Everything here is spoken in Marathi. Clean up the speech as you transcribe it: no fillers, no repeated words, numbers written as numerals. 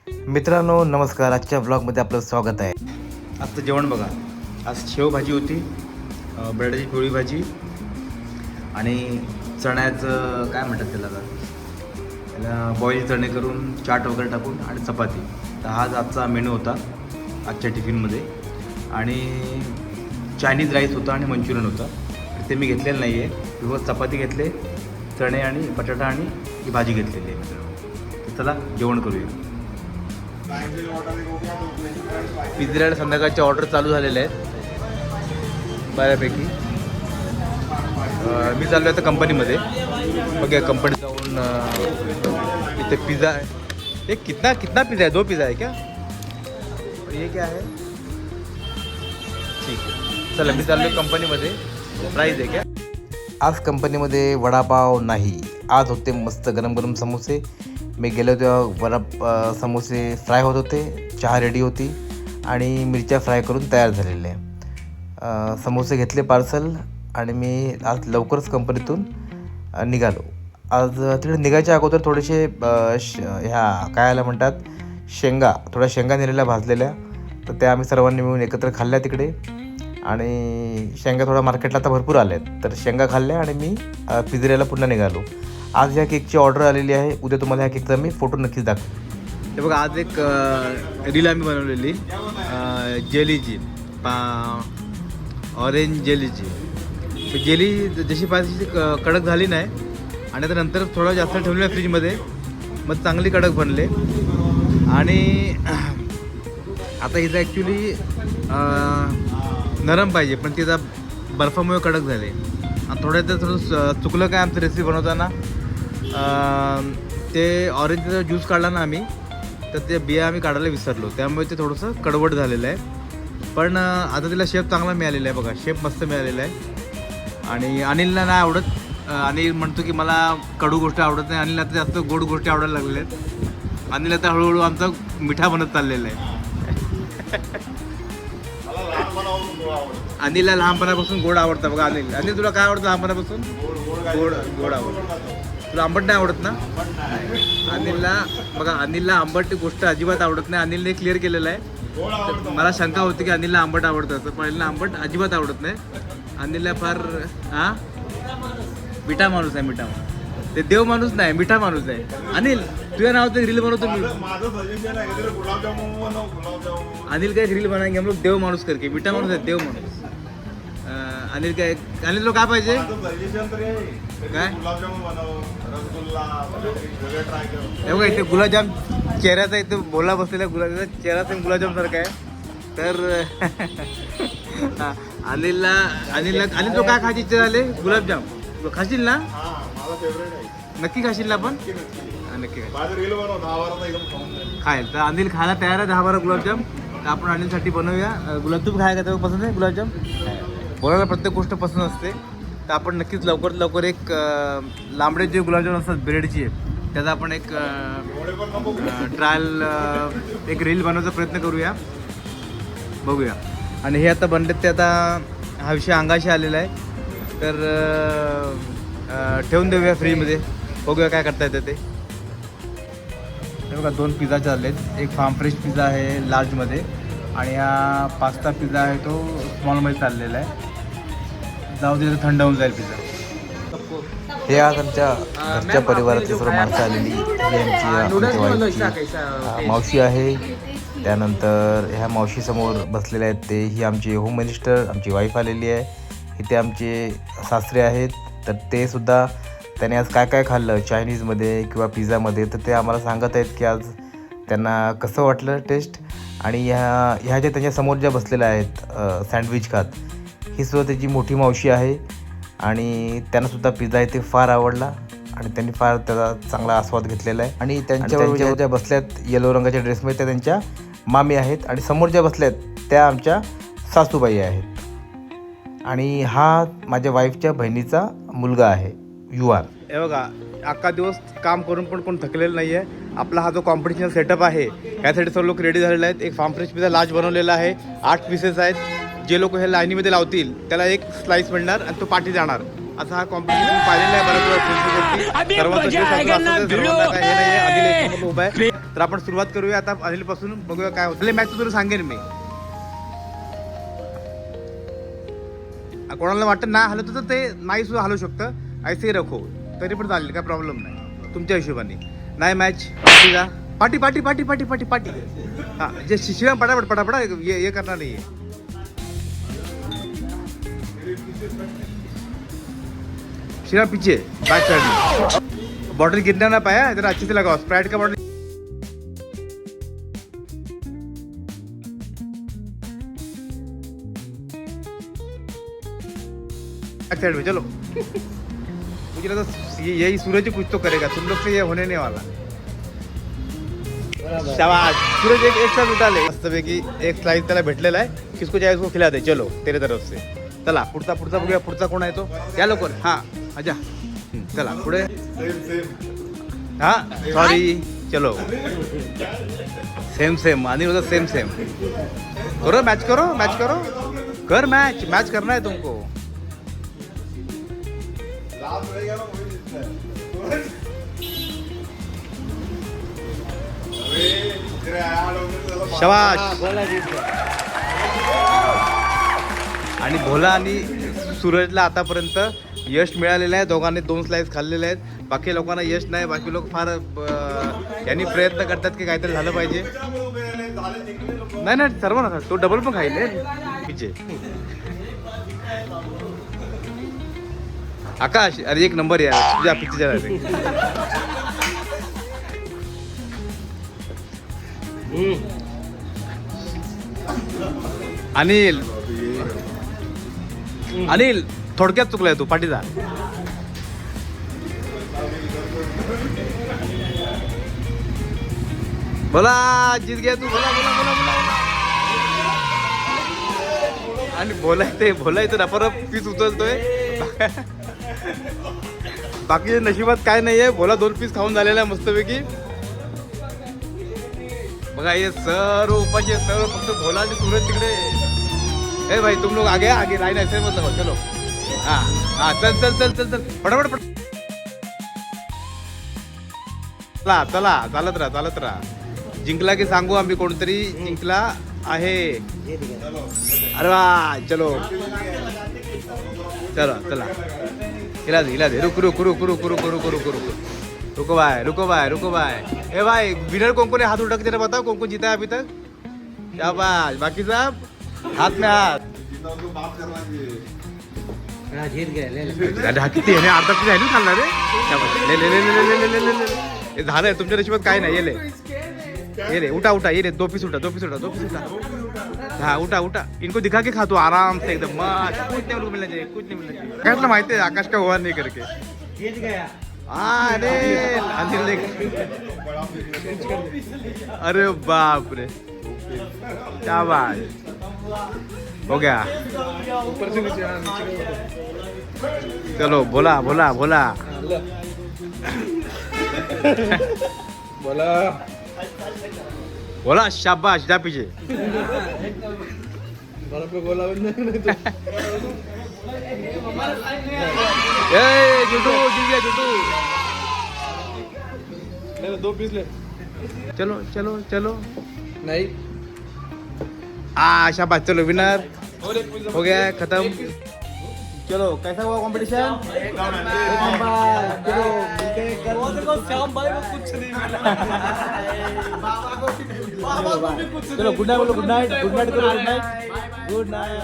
मित्रांनो नमस्कार. आजच्या ब्लॉगमध्ये आपलं स्वागत आहे. आजचं जेवण बघा. आज शेवभाजी होती, बटाट्याची पिवळी भाजी आणि चण्याचं काय म्हणतात त्याला बॉईल चणे करून चाट वगैरे टाकून आणि चपाती. तर हाच आजचा मेनू होता आजच्या टिफिनमध्ये. आणि चायनीज राईस होता आणि मंचुरियन होतं. ते मी घेतलेलं नाही आहे. किंवा चपाती घेतले, चणे आणि बटाटा आणि ही भाजी घेतलेली आहे मित्रांनो. तर चला जेवण करूया. पिझ्झा संध्याकाळच्या ऑर्डर चालू झालेल्या आहेत बऱ्यापैकी. मी चाललो आहे आता कंपनीमध्ये. बघा कंपनी जाऊन इथे पिझ्झा आहे. ये कितना पिज़्ज़ा है? 2 पिज़्ज़ा है क्या? और ये क्या है? ठीक आहे, चला मी चाललो कंपनीमध्ये. प्राईस आहे क्या? आज कंपनीमध्ये वडापाव नाही, आज होते मस्त गरम गरम समोसे. मी गेलो तेव्हा समोसे फ्राय होत होते, चहा रेडी होती आणि मिरच्या फ्राय करून तयार झालेले. समोसे घेतले पार्सल आणि मी आज लवकरच कंपनीतून निघालो. आज तिकडे निघायच्या अगोदर थोडेसे ह्या काय आल्या म्हणतात थोड्या शेंगा नेलेल्या भाजलेल्या. तर त्या आम्ही सर्वांनी मिळून एकत्र खाल्ल्या तिकडे. आणि शेंगा थोडा मार्केटला आता भरपूर आल्या आहेत, तर शेंगा खाल्ल्या आणि मी पिझ्झेरियाला पुन्हा निघालो. आज ह्या केकची ऑर्डर आलेली आहे. उद्या तुम्हाला ह्या केकचा मी फोटो नक्कीच दाखवतो. हे बघा, आज एक रील आम्ही बनवलेली जेलीची, ऑरेंज जेलीची. जेली जशी पाहिजे कडक झाली नाही आणि आता नंतर थोडं जास्त ठेवलेलं आहे फ्रीजमध्ये, मग चांगली कडक बनले. आणि आता हिचं ॲक्च्युली नरम पाहिजे, पण तिचा बर्फामुळे कडक झाले. आणि थोडं चुकलं काय आमचं रेसिपी बनवताना. ते ऑरेंजचा ज्यूस काढला ना आम्ही, तर ते बिया आम्ही काढायला विसरलो, त्यामुळे ते थोडंसं कडवट झालेलं आहे. पण आता तिला शेप चांगला मिळालेला आहे. बघा, शेप मस्त मिळालेला आहे. आणि अनिलला नाही आवडत. अनिल म्हणतो की मला कडू गोष्टी आवडत नाही. अनिलला तर जास्त गोड गोष्टी आवडायला लागलेल्या आहेत. अनिल आता हळूहळू आमचा मिठा बनत चाललेला आहे. अनिलला लहानपणापासून गोड आवडतं. बघा अनिल तुला काय आवडतं लहानपणापासून? गोड आवडतं. तुला आंबट नाही आवडत ना? अनिलला आंबट गोष्ट अजिबात आवडत नाही. अनिलने क्लिअर केलेलं आहे. मला शंका होती की अनिलला आंबट आवडतं असं, पण अनिलला आंबट अजिबात आवडत नाही. अनिलला फार मिठा माणूस आहे. मिठा माणूस ते देव माणूस नाही, मिठा माणूस आहे. अनिल तुझ्या नावाचं रील बनवतो मी. अनिल काय रील बनाएंगे हम लोग देव माणूस करके. मिठा माणूस आहे, देव माणूस. अनिल तुला काय पाहिजे? काय हे बघा, इथे गुलाबजाम चेहऱ्याचा, इथे बोला बसलेला गुलाबजाम चेहरा गुलाबजाम सारखा आहे. तर अनिल तो काय खायची इच्छा झाले? गुलाबजाम खाशील ना? नक्की खाशील ना? पण नक्की खायला तर अनिल खायला तयार आहे 10-12 गुलाबजाम. तर आपण अनिलसाठी बनवूया गुलाबजाम. खायला का पसंत आहे गुलाबजाम? बोलायला प्रत्येक गोष्ट पसंत असते. तर आपण नक्कीच लवकर एक लांबडे जे गुलाबजाम असतात ब्रेडची, त्याचा आपण एक ट्रायल एक रील बनवायचा प्रयत्न करूया, बघूया. आणि हे आता बनलेत ते आता हा विषय अंगाशी आलेला आहे. तर ठेवून देऊया फ्रीजमध्ये, बघूया काय करता येतं ते. हे बघा, 2 पिझ्झा चाललेत. एक फार्म फ्रेश पिझ्झा आहे लार्जमध्ये आणि हा पास्ता पिझ्झा आहे तो स्मॉलमध्ये चाललेला आहे. जाऊ दे, थंड होऊन जाईल पिझ्झा. हे आज आमच्या घरच्या परिवाराची सर्व माणसं आलेली. ही आमची वाईफची मावशी आहे. त्यानंतर ह्या मावशीसमोर बसलेले आहेत ते ही आमचे होम मिनिस्टर, आमची वाईफ आलेली आहे. इथे आमचे सासरे आहेत. तर ते सुद्धा त्याने आज काय काय खाल्लं चायनीजमध्ये किंवा पिझ्झामध्ये, तर ते आम्हाला सांगत आहेत की आज त्यांना कसं वाटलं टेस्ट. आणि ह्या ज्या त्यांच्या समोर ज्या बसलेल्या आहेत सँडविच खात, ही सुद्धा त्याची मोठी मावशी आहे. आणि त्यांनासुद्धा पिझ्झा इथे फार आवडला आणि त्यांनी फार त्याचा चांगला आस्वाद घेतलेला आहे. आणि त्यांच्या ज्या बसल्यात येलो रंगाच्या ड्रेसमध्ये त्या त्यांच्या मामी आहेत. आणि समोर ज्या बसल्यात त्या आमच्या सासूबाई आहेत. आणि हा माझ्या वाईफच्या बहिणीचा मुलगा आहे युवान. हे बघा, अख्खा दिवस काम करून पण कोण थकलेलं नाही आहे. आपला हा जो कॉम्पिटिशन सेटअप आहे यासाठी सर्व लोक रेडी झालेले आहेत. एक फार्म फ्रेश पिझ्झा लार्ज बनवलेला आहे. 8 पीसेस आहेत. जे लोक हे लाईनीमध्ये लावतील त्याला एक स्लाइस मिळणार आणि तो पाठी जाणार. असा हा कॉम्पिटिशन पाहिलेला आहे बरोबर. सर्वांचं उभा आहे. तर आपण सुरुवात करूया आता अनिलपासून, बघूया काय होतं. मॅच तुला सांगेन मी. कोणाला वाटतं ना हलवतं तर ते नाही सुद्धा हलवू शकतं, ऐसे रखो तरी पण चालेल, काय प्रॉब्लेम नाही तुमच्या हिशोबाने. नाही मॅच पार्टीला party party party party party party हां, जे शिवाय पटापट पटापट ये करणार नाही आहे. शिवा पीछे बैक साइड में, बॉटल गिरना ना पाया, जरा अच्छे से लगाओ स्प्राइट का बॉटल. बैक साइड में चलो. मुझे लगा यही सूरज कुछ तो करेगा, तुम लोग से ये होने नहीं वाला. शाबाश सूरज, एक साथ उठा ले मस्तपैकी. एक स्लाइस त्याला भेटलेला आहे, किसको जाए उसको खिला दे. चलो तेरे तरफ से. चला पुढचा बघूया, पुढचा कोण आहे तो. या लवकर. हां अच्छा चला पुढे. हां सॉरी चलो. सेम आणि होता सेम करो, मैच करो कर मैच करना है तुमको. शाबाश. आणि भोला आणि सूरजला आतापर्यंत यश मिळालेलं आहे. दोघांनी 2 स्लाइस खाल्लेले आहेत. बाकी लोकांना यश नाही. बाकी लोक फार यांनी प्रयत्न करतात की काहीतरी झालं पाहिजे. नाही सर्व ना, तो डबल पण खाईल पिचे. आकाश अरे एक नंबर यार तुझ्या पिच्चेच्या. अनिल थोडक्यात चुकलाय तू पाटीचा. बोला जीत गया तू. बोला. आणि बोलायचं ना परत पीस उचलतोय. बाकीच्या नशिबात काय नाहीये. भोला 2 पीस खाऊन झालेला आहे मस्तपैकी. बघा हे सर्व उपाशी सर्व, फक्त भोला आणि सूरज तिकडे. ए भाई तुम लोग आगे लाइन ऐसे मत लगाओ. चलो हाँ चल फटाफट चला चालत राहा. जिंकला की सांगू आम्ही, कोणतरी जिंकला आहे. अरे वा चलो चला. हिला दे. रुको भाई. ए भाई विनर कौन है, हाथ उठा के जरा बताओ कौन जीता है अभी तक. शाबाश. बाकी साहब हाथ में हाथ. जीत गए. किती आहे अर्धा किती आहे खाल्ला रे. ले झालंय तुमच्या नशिबात काय नाही. ये ले उठा ये ले. 2 पीस उठा. हाँ उठा. इनको दिखा के खा तू आराम से एकदम मस्त. कुछ नहीं मिलना चाहिए. आकाशला माहिती आहे आकाश का हुआ नहीं करके. जीत गया. अरे बाप रे शाबाश. हो गया. चलो बोला शाबाश. जा पीछे. जुटू जीत गया जुटू. 2 पीस ले. चलो नहीं शाबाश. चलो विनर हो गया है, खत्म. चलो कैसा हुआ कंपटीशन. चलो मिलते हैं कल. श्याम भाई को कुछ नहीं मिला. चलो गुड नाइट. Good Knight.